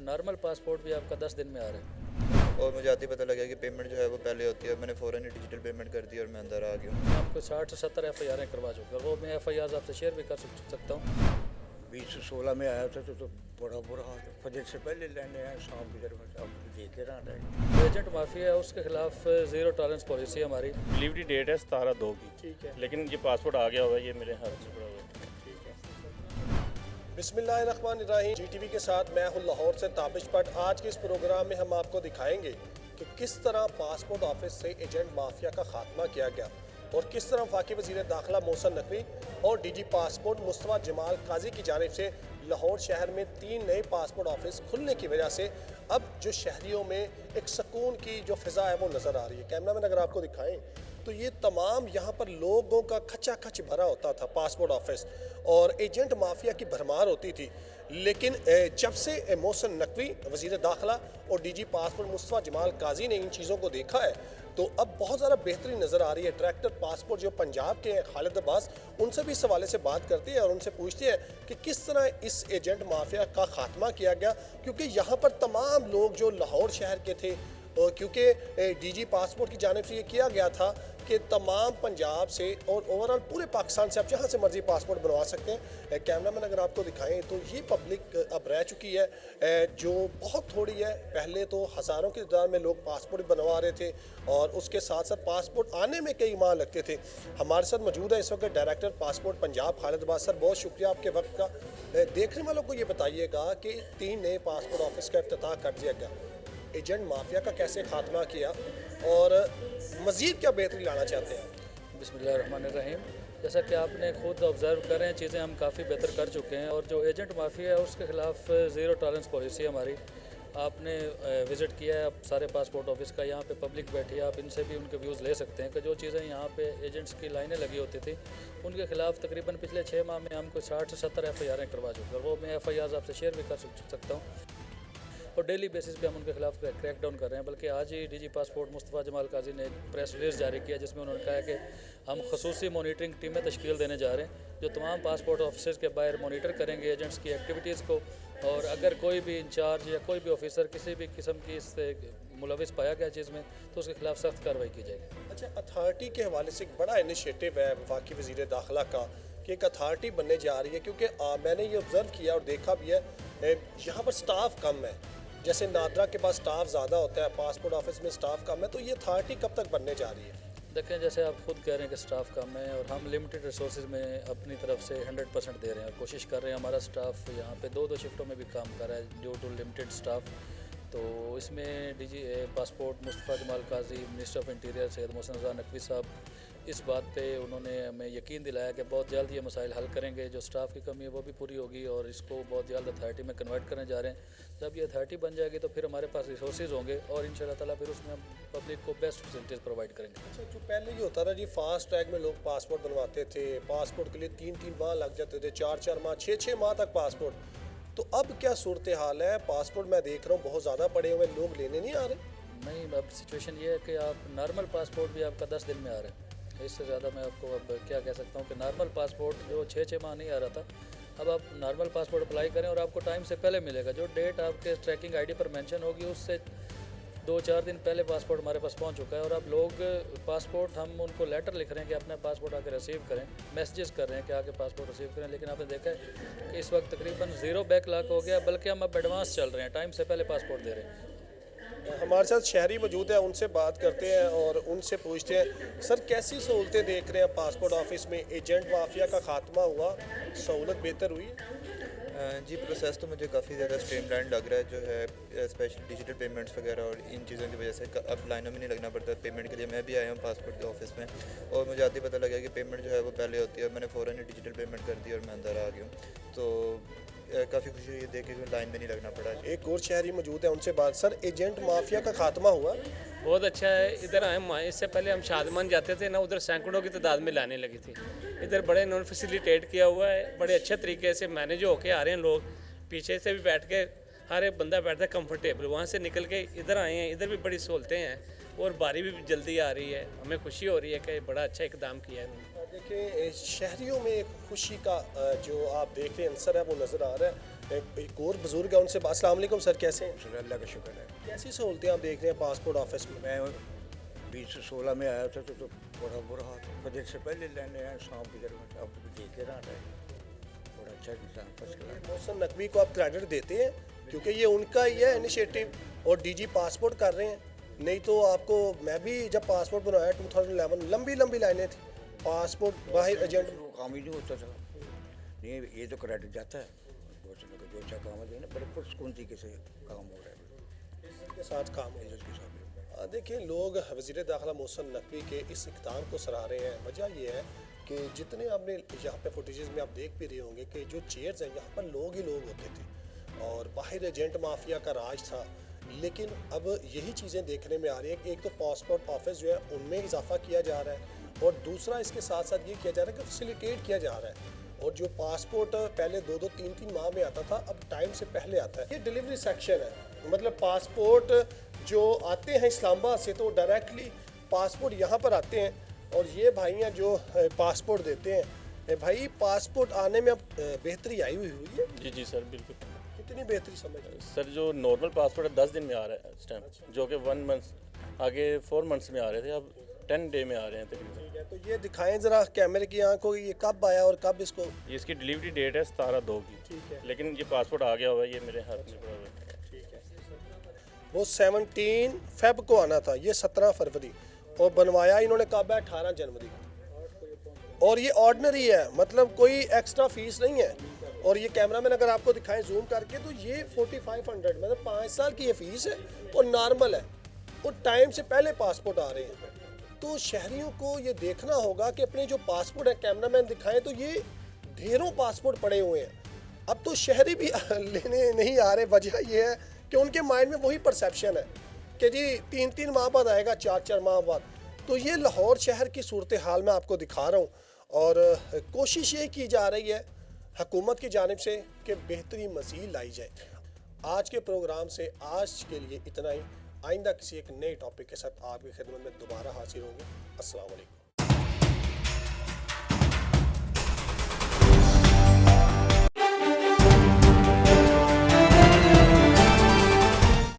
Normal passport भी आपका 10 दिन में आ रहा है। और मुझे आते ही पता लगा कि पेमेंट जो है वो पहले होती है, मैंने फ़ौरन ही डिजिटल पेमेंट कर दी और मैं अंदर आ गया हूँ। आपको 60 से 70 FIR करवा चुके और वो मैं FIR आपसे शेयर भी कर सकता हूँ। 2016 में आया था तो बड़ा बुरा हाल है। फजर से पहले लेने आए, शाम की तरफ अब देखे रहा है। एजेंट माफिया है, उसके खिलाफ ज़ीरो टॉलरेंस पॉलिसी है हमारी। डिलीवरी डेट है 17/2 की, ठीक है। लेकिन ये पासपोर्ट आ गया हुआ है, ये मेरे हाथ से पड़ा हुआ है। बिस्मिल्लाहिर्रहमानिर्रहीम। GTV के साथ मैं हूं लाहौर से ताबिश भट्ट। आज के इस प्रोग्राम में हम आपको दिखाएंगे कि किस तरह पासपोर्ट ऑफिस से एजेंट माफिया का खात्मा किया गया और किस तरह वफाकी वज़ीर दाखिला मोहसिन नकवी और DG पासपोर्ट मुस्तफ़ा जमाल काजी की जानिब से लाहौर शहर में 3 नए पासपोर्ट ऑफिस खुलने की वजह से अब जो शहरियों में एक सुकून की जो फ़िज़ा है वो नज़र आ रही है। कैमरामैन अगर आपको दिखाएं तो ये तमाम यहाँ पर लोगों का खचा खच भरा होता था पासपोर्ट ऑफिस और एजेंट माफिया की भरमार होती थी। लेकिन जब से मोहसिन नकवी वज़ीर दाखिला और DG पासपोर्ट मुस्तफ़ा जमाल काजी ने इन चीज़ों को देखा है तो अब बहुत ज़्यादा बेहतरी नज़र आ रही है। डायरेक्टर पासपोर्ट जो पंजाब के हैं खालिद अब्बास, उनसे भी इस हवाले से बात करते हैं और उनसे पूछते हैं कि किस तरह इस एजेंट माफिया का खात्मा किया गया, क्योंकि यहाँ पर तमाम लोग जो लाहौर शहर के थे, क्योंकि DG पासपोर्ट की जानिब से ये किया गया था कि तमाम पंजाब से और ओवरऑल पूरे पाकिस्तान से आप जहाँ से मर्जी पासपोर्ट बनवा सकते हैं। कैमरामैन अगर आपको दिखाएं तो ये पब्लिक अब रह चुकी है जो बहुत थोड़ी है। पहले तो हज़ारों की तादाद में लोग पासपोर्ट बनवा रहे थे और उसके साथ साथ पासपोर्ट आने में कई माह लगते थे। हमारे साथ मौजूद है इस वक्त director passport Punjab Khalid Abbas. Sir, बहुत शुक्रिया आपके वक्त का। देखने वालों को ये बताइएगा कि 3 नए पासपोर्ट ऑफिस का इफ्तिताह कर दिया गया, एजेंट माफिया का कैसे खात्मा किया और मज़ीद क्या बेहतरी लाना चाहते हैं? बिस्मिल्लाहिर्रहमानिर्रहीम। जैसा कि आपने खुद ऑब्ज़र्व कर रहे हैं, चीज़ें हम काफ़ी बेहतर कर चुके हैं और जो एजेंट माफिया है उसके ख़िलाफ़ ज़ीरो टॉलरेंस पॉलिसी है हमारी। आपने विज़िट किया है अब सारे पासपोर्ट ऑफिस का, यहाँ पे पब्लिक बैठी है, आप इनसे भी उनके व्यूज़ ले सकते हैं कि जो चीज़ें यहाँ पे एजेंट्स की लाइनें लगी होती थी उनके खिलाफ तकरीबन पिछले 6 माह में हमको 60 से 70 FIR करवा चुके और वो मैं FIR आपसे शेयर भी कर सकता हूँ और डेली बेसिस पे हम उनके खिलाफ क्रैक डाउन कर रहे हैं। बल्कि आज ही DG पासपोर्ट मुस्तफ़ा जमाल काजी ने एक प्रेस रिलीज़ जारी किया जिसमें उन्होंने कहा है कि हम खसूसी मॉनिटरिंग टीमें तश्कील देने जा रहे हैं जो तमाम पासपोर्ट ऑफिसर्स के बाहर मॉनिटर करेंगे एजेंट्स की एक्टिविटीज़ को, और अगर कोई भी इंचार्ज या कोई भी ऑफिसर किसी भी किस्म की इससे मुलविस पाया गया चीज़ में तो उसके खिलाफ सख्त कार्रवाई की जाएगी। अच्छा, अथॉरिटी के हवाले से एक बड़ा इनिशिएटिव है वफाकी वज़ीर दाखिला का कि एक अथॉरिटी बनने जा रही है, क्योंकि मैंने ये ऑब्ज़र्व किया और देखा भी है यहाँ पर स्टाफ कम है। जैसे नादरा के पास स्टाफ ज़्यादा होता है, पासपोर्ट ऑफिस में स्टाफ कम है, तो ये अथॉरिटी कब तक बनने जा रही है? देखें, जैसे आप खुद कह रहे हैं कि स्टाफ कम है और हम लिमिटेड रिसोर्सेज में अपनी तरफ से 100% दे रहे हैं और कोशिश कर रहे हैं। हमारा स्टाफ यहाँ पे 2-2 शिफ्टों में भी काम कर रहा है ड्यू टू लिमिटेड स्टाफ। तो इसमें DG passport Mustafa Jamal Kazi, minister of interior Syed Mohsin Naqvi साहब, इस बात पे उन्होंने हमें यकीन दिलाया कि बहुत जल्द ये मसाइल हल करेंगे। जो स्टाफ की कमी है वो भी पूरी होगी और इसको बहुत जल्द अथॉरिटी में कन्वर्ट करने जा रहे हैं। जब ये अथॉरिटी बन जाएगी तो फिर हमारे पास रिसोर्सेज होंगे और इंशाल्लाह ताला फिर उसमें हम पब्लिक को बेस्ट फैसिलिटीज़ प्रोवाइड करेंगे। अच्छा, जो पहले ये होता था जी, फास्ट ट्रैक में लोग पासपोर्ट बनवाते थे, पासपोर्ट के लिए 3-3 माह लग जाते थे, 4-4 माह, 6-6 माह तक पासपोर्ट। तो अब क्या सूरत हाल है? पासपोर्ट मैं देख रहा हूँ बहुत ज़्यादा पड़े हुए, लोग लेने नहीं आ रहे। नहीं, अब सिचुएशन ये है कि आप नॉर्मल पासपोर्ट भी आपका 10 दिन में आ रहा है। इससे ज़्यादा मैं आपको अब क्या कह सकता हूँ कि नॉर्मल पासपोर्ट जो 6-6 माह नहीं आ रहा था, अब आप नॉर्मल पासपोर्ट अप्लाई करें और आपको टाइम से पहले मिलेगा। जो डेट आपके ट्रैकिंग ID पर मेंशन होगी उससे 2-4 दिन पहले पासपोर्ट हमारे पास पहुंच चुका है। और अब लोग पासपोर्ट, हम उनको लेटर लिख रहे हैं कि अपना पासपोर्ट आके रिसीव करें, मैसेजेस कर रहे हैं कि आके पासपोर्ट रिसीव करें, लेकिन आपने देखा है कि इस वक्त तकरीबन 0 बैकलॉग हो गया, बल्कि हम अब एडवांस चल रहे हैं, टाइम से पहले पासपोर्ट दे रहे हैं। हमारे साथ शहरी मौजूद है, उनसे बात करते हैं और उनसे पूछते हैं, सर कैसी सहूलतें देख रहे हैं पासपोर्ट ऑफिस में? एजेंट माफिया का खात्मा हुआ, सहूलत बेहतर हुई? जी, प्रोसेस तो मुझे काफ़ी ज़्यादा स्ट्रीमलाइन लग रहा है, जो है स्पेशल डिजिटल पेमेंट्स वगैरह और इन चीज़ों की वजह से अब लाइनों में नहीं लगना पड़ता पेमेंट के लिए। मैं भी आया हूँ पासपोर्ट के ऑफिस में और मुझे आते ही पता लगा कि पेमेंट जो है वो पहले होती है, मैंने फ़ौरन ही डिजिटल पेमेंट कर दी और मैं अंदर आ गया हूँ। तो काफ़ी खुशी हुई देख के लाइन में नहीं लगना पड़ा। एक और शहरी मौजूद है, उनसे बात। सर, एजेंट माफिया का खात्मा हुआ? बहुत अच्छा है। इधर आए, इससे पहले हम शादमान जाते थे ना, उधर सैकड़ों की तादाद में लाने लगी थी। इधर बड़े इन्होंने फैसिलिटेट किया हुआ है, बड़े अच्छे तरीके से मैनेज होके आ रहे हैं लोग। पीछे से भी बैठ के हर एक बंदा बैठता है कंफर्टेबल, वहाँ से निकल के इधर आए हैं। इधर भी बड़ी सहूलतें हैं और बारी भी जल्दी आ रही है। हमें खुशी हो रही है कि बड़ा अच्छा इकदाम किया है इन्होंने। देखिए, शहरियों में एक खुशी का जो आप देख रहे हैं अंसर है वो नज़र आ रहा है। एक और बुजुर्ग है, उनसे अस्सलाम वालेकुम सर, कैसे हैं? चलो अल्लाह का शुक्र है। कैसी सहूलतें आप देख रहे हैं पासपोर्ट ऑफिस में? मैं 2016 में आया था तो बड़ा बुरा हाल था। फजर से पहले लेने आए, शाम की तरफ अब देख के रहा है, बड़ा अच्छा इंसान फर्स्ट क्लास। मोहसिन नकवी को आप क्रेडिट देते हैं क्योंकि ये उनका ही है इनिशिएटिव और डीजी पासपोर्ट कर रहे हैं, नहीं तो आपको, मैं भी जब पासपोर्ट बनवाया 2011 लंबी लंबी लाइनें थी पासपोर्ट बाहर एजेंट। काम ही नहीं होता था। नहीं ये तो क्रेडिट जाता है, जो अच्छा काम है ना, बड़े पुरस्कून तरीके से काम हो रहा है के साथ काम है। इज्जत के साथ। देखिए, लोग वज़ीर दाखिला मोहसिन नकवी के इस इक़दाम को सराह रहे हैं। वजह यह है कि जितने आपने यहाँ पे फुटेजेस में आप देख भी रहे होंगे कि जो चेयर्स हैं यहाँ पर लोग ही लोग होते थे और बाहर एजेंट माफिया का राज था। लेकिन अब यही चीज़ें देखने में आ रही है कि एक तो पासपोर्ट ऑफिस जो है उनमें इजाफा किया जा रहा है और दूसरा इसके साथ साथ ये किया जा रहा है कि फैसिलिटेट किया जा रहा है। और जो पासपोर्ट पहले 2-2, 3-3 माह में आता था, अब टाइम से पहले आता है। ये डिलीवरी सेक्शन है, मतलब पासपोर्ट जो आते हैं इस्लामाबाद से तो डायरेक्टली पासपोर्ट यहाँ पर आते हैं और ये भाई हैं जो पासपोर्ट देते हैं। भाई, पासपोर्ट आने में अब बेहतरी आई हुई है? जी जी सर, बिल्कुल। कितनी बेहतरी समझ रहे हैं? सर जो नॉर्मल पासपोर्ट है 10 दिन में आ रहा है इस टाइम, जो कि 1 मंथ आगे 4 मंथ्स में आ रहे थे, अब 10 डे में आ रहे हैं तकरीबन। ठीक है, तो ये दिखाएं ज़रा कैमरे की आंखों, ये कब आया और कब इसको? ये इसकी डिलीवरी डेट है 17/2 की। ठीक है, लेकिन ये पासपोर्ट आ गया हुआ है, ये मेरे हाथ में पड़ा हुआ है। ठीक है। वो 17 फेब को आना था, ये 17 फरवरी, और बनवाया इन्होंने कब है? 18 जनवरी को। और ये ऑर्डिनरी है, मतलब कोई एक्स्ट्रा फीस नहीं है। और ये कैमरामैन अगर आपको दिखाएं जूम करके तो ये 4500, मतलब 5 साल की ये फीस है और नॉर्मल है और टाइम से पहले पासपोर्ट आ रहे हैं। तो शहरियों को ये देखना होगा कि अपने जो पासपोर्ट है, कैमरामैन दिखाएं तो ये ढेरों पासपोर्ट पड़े हुए हैं। अब तो शहरी भी लेने नहीं आ रहे। वजह ये है कि उनके माइंड में वही परसेप्शन है कि जी 3-3 माह बाद आएगा, 4-4 माह बाद। तो ये लाहौर शहर की सूरत हाल मैं आपको दिखा रहा हूँ और कोशिश ये की जा रही है हुकूमत की जानिब से कि बेहतरी मज़ीद लाई जाए। आज के प्रोग्राम से आज के लिए इतना ही। आइंदा किसी एक नए टॉपिक के साथ आपकी खिदमत में दोबारा हाजिर होंगे। अस्सलाम वालेकुम।